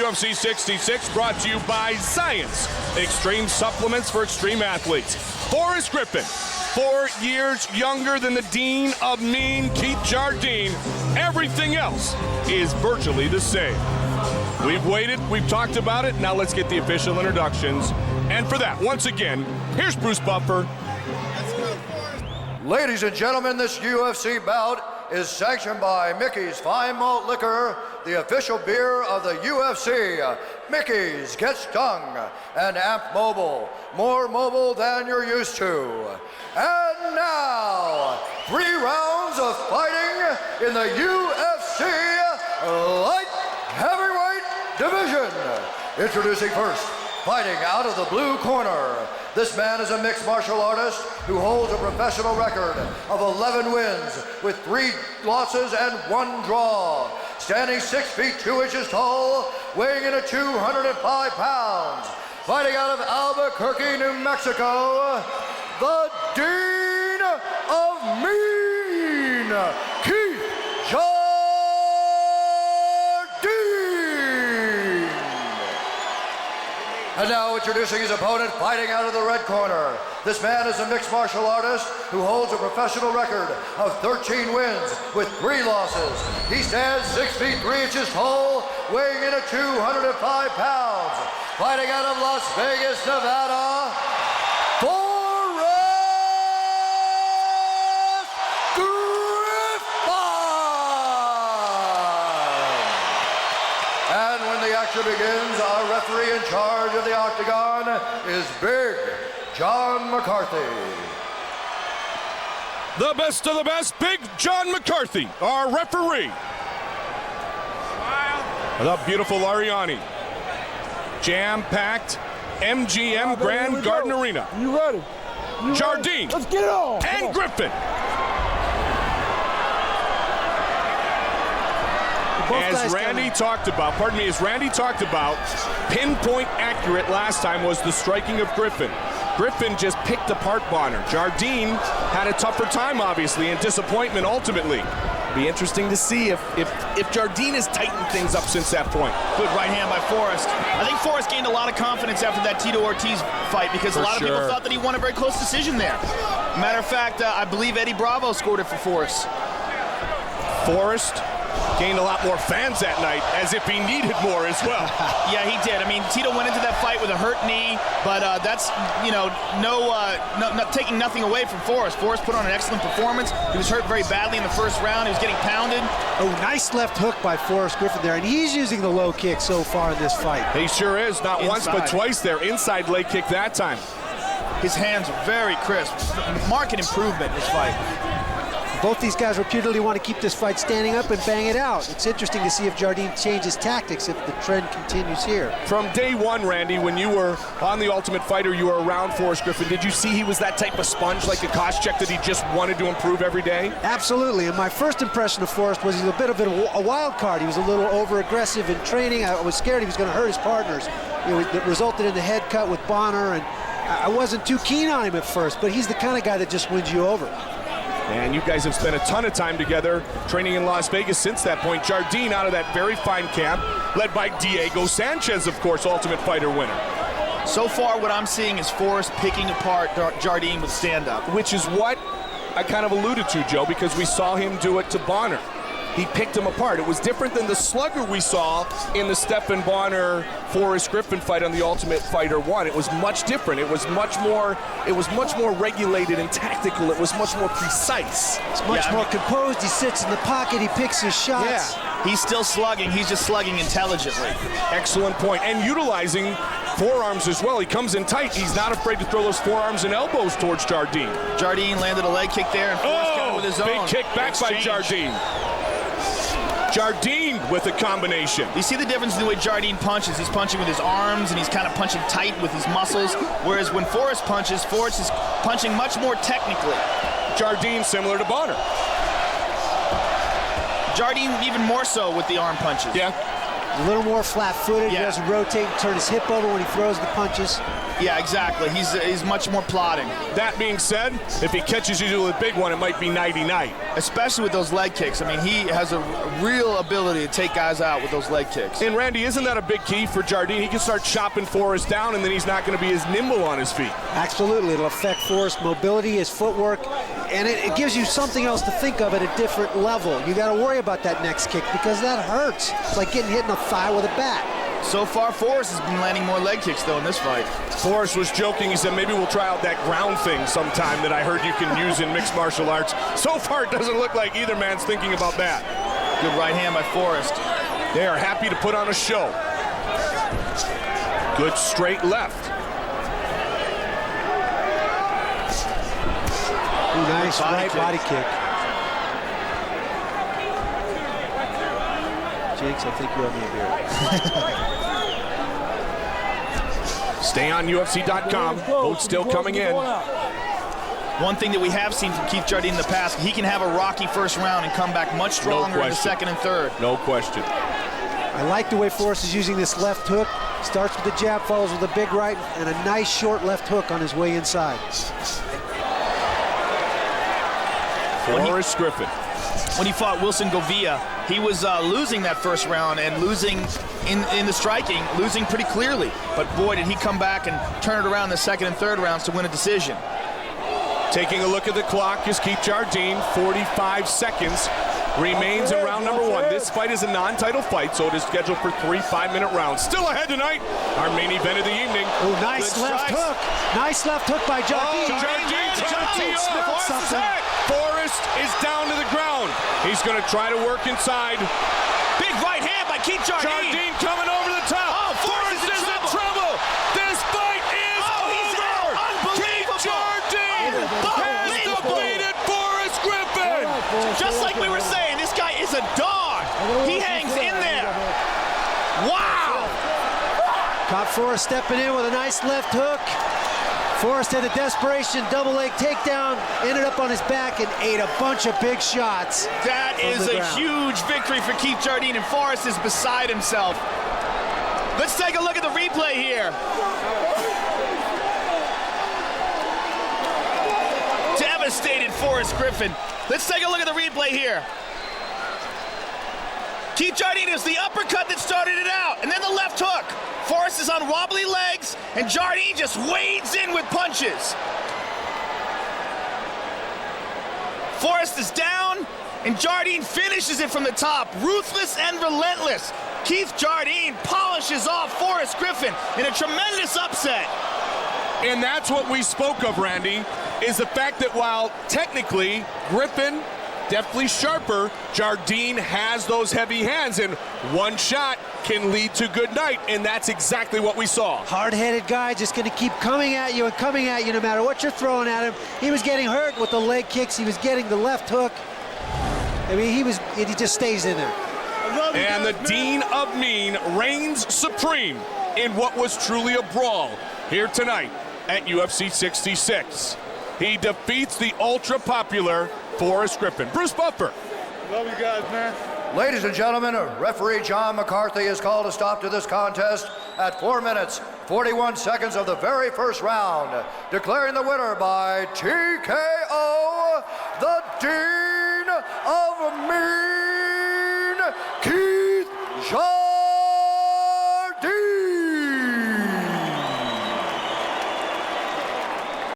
UFC 66, brought to you by Science, extreme supplements for extreme athletes. Forrest Griffin, 4 years younger than the Dean of Mean, Keith Jardine. Everything else is virtually the same. We've waited, we've talked about it, now let's get the official introductions. And for that, once again, here's Bruce Buffer. Ladies and gentlemen, this UFC bout is sanctioned by Mickey's Fine Malt Liquor, the official beer of the UFC. Mickey's Get Stung and Amp Mobile, more mobile than you're used to. And now, 3 rounds of fighting in the UFC Light Heavyweight Division. Introducing first, fighting out of the blue corner. This man is a mixed martial artist who holds a professional record of 11 wins with 3 losses and 1 draw. Standing 6 feet 2 inches tall, weighing in at 205 pounds. Fighting out of Albuquerque, New Mexico, the Dean of Mean, Keith Jardine. And now introducing his opponent, fighting out of the red corner. This man is a mixed martial artist who holds a professional record of 13 wins with 3 losses. He stands 6 feet 3 inches tall, weighing in at 205 pounds. Fighting out of Las Vegas, Nevada, Forrest Griffin. And when the action begins, our referee in charge of the octagon is Big John McCarthy. The best of the best, Big John McCarthy, our referee. The beautiful Ariani. Jam-packed MGM Grand Garden Arena. You ready? Jardine. Let's get it on. And Griffin. As Randy talked about, pinpoint accurate last time was the striking of Griffin. Griffin just picked apart Bonner. Jardine had a tougher time, obviously, and disappointment ultimately. Be interesting to see if Jardine has tightened things up since that point. Good right hand by Forrest. I think Forrest gained a lot of confidence after that Tito Ortiz fight because a lot of people thought that he won a very close decision there. Matter of fact, I believe Eddie Bravo scored it for Forrest. Forrest gained a lot more fans that night, as if he needed more as well. Yeah, he did. I mean, Tito went into that fight with a hurt knee, but that's, not taking nothing away from Forrest. Forrest put on an excellent performance. He was hurt very badly in the first round. He was getting pounded. Oh, nice left hook by Forrest Griffin there, and he's using the low kick so far in this fight. He sure is. Not once, but twice there. Inside leg kick that time. His hands are very crisp. Marked improvement in this fight. Both these guys reputedly want to keep this fight standing up and bang it out. It's interesting to see if Jardine changes tactics if the trend continues here. From day one, Randy, when you were on The Ultimate Fighter, you were around Forrest Griffin. Did you see he was that type of sponge, like a Koscheck, that he just wanted to improve every day? Absolutely, and my first impression of Forrest was he's a bit of a wild card. He was a little over-aggressive in training. I was scared he was going to hurt his partners. That resulted in the head cut with Bonner, and I wasn't too keen on him at first, but he's the kind of guy that just wins you over. And you guys have spent a ton of time together training in Las Vegas since that point. Jardine out of that very fine camp, led by Diego Sanchez, of course, Ultimate Fighter winner. So far, what I'm seeing is Forrest picking apart Jardine with stand-up. Which is what I kind of alluded to, Joe, because we saw him do it to Bonner. He picked him apart. It was different than the slugger we saw in the Stephan Bonner-Forrest Griffin fight on the Ultimate Fighter 1. It was much different. It was much more regulated and tactical. It was much more precise. It's much more composed. He sits in the pocket. He picks his shots. Yeah. He's still slugging. He's just slugging intelligently. Excellent point. And utilizing forearms as well. He comes in tight. He's not afraid to throw those forearms and elbows towards Jardine. Jardine landed a leg kick there, and Forrest got it with his own. Big kick back by Jardine. Jardine with a combination. You see the difference in the way Jardine punches. He's punching with his arms, and he's kind of punching tight with his muscles, whereas when Forrest punches, Forrest is punching much more technically. Jardine similar to Bonner. Jardine even more so with the arm punches. Yeah. A little more flat-footed. Yeah. He doesn't rotate and turn his hip over when he throws the punches. Yeah, exactly. He's much more plodding. That being said, if he catches you to a big one, it might be nighty-night. Especially with those leg kicks. I mean, he has a real ability to take guys out with those leg kicks. And Randy, isn't that a big key for Jardine? He can start chopping Forrest down, and then he's not going to be as nimble on his feet. Absolutely. It'll affect Forrest's mobility, his footwork, and it gives you something else to think of at a different level. You got to worry about that next kick because that hurts. It's like getting hit in the thigh with a bat. So far, Forrest has been landing more leg kicks, though, in this fight. Forrest was joking. He said, maybe we'll try out that ground thing sometime that I heard you can use in mixed martial arts. So far, it doesn't look like either man's thinking about that. Good right hand by Forrest. They are happy to put on a show. Good straight left. Ooh, nice right body kick. Jinx, I think you owe me a beer. Stay on UFC.com. Votes still coming in. One thing that we have seen from Keith Jardine in the past, he can have a rocky first round and come back much stronger in the second and third. No question. I like the way Forrest is using this left hook. Starts with the jab, follows with a big right, and a nice short left hook on his way inside. Forrest Griffin. When he fought Wilson Govia, he was losing that first round and losing in the striking, losing pretty clearly. But boy, did he come back and turn it around in the second and third rounds to win a decision. Taking a look at the clock is Keith Jardine. 45 seconds remains in round number one. This fight is a non-title fight, so it is scheduled for 3 5-minute rounds. Still ahead tonight, our main event of the evening. Oh, nice left hook. Nice left hook by Jardine. Jardine smelled something. Forrest is down to the ground. He's going to try to work inside. Big right hand by Keith Jardine. Jardine coming over the top. Oh, Forrest is in trouble. This fight is over. Unbelievable. Keith Jardine has defeated Forrest Griffin. Just like we were saying, this guy is a dog. He hangs in there. Wow. Caught Forrest stepping in with a nice left hook. Forrest had a desperation double leg takedown, ended up on his back and ate a bunch of big shots. That is a huge victory for Keith Jardine, and Forrest is beside himself. Let's take a look at the replay here. Devastated Forrest Griffin. Let's take a look at the replay here. Keith Jardine is the uppercut that started it out, and then the left hook. Forrest is on wobbly legs, and Jardine just wades in with punches. Forrest is down, and Jardine finishes it from the top. Ruthless and relentless. Keith Jardine polishes off Forrest Griffin in a tremendous upset. And that's what we spoke of, Randy, is the fact that while technically Griffin definitely sharper, Jardine has those heavy hands, and one shot can lead to good night, and that's exactly what we saw. Hard-headed guy, just going to keep coming at you and coming at you no matter what you're throwing at him. He was getting hurt with the leg kicks. He was getting the left hook. I mean, he just stays in there. And the Dean of Mean reigns supreme in what was truly a brawl here tonight at UFC 66. He defeats the ultra-popular Forrest Griffin. Bruce Buffer. Love you guys, man. Ladies and gentlemen, referee John McCarthy has called a stop to this contest at 4 minutes, 41 seconds of the very first round, declaring the winner by TKO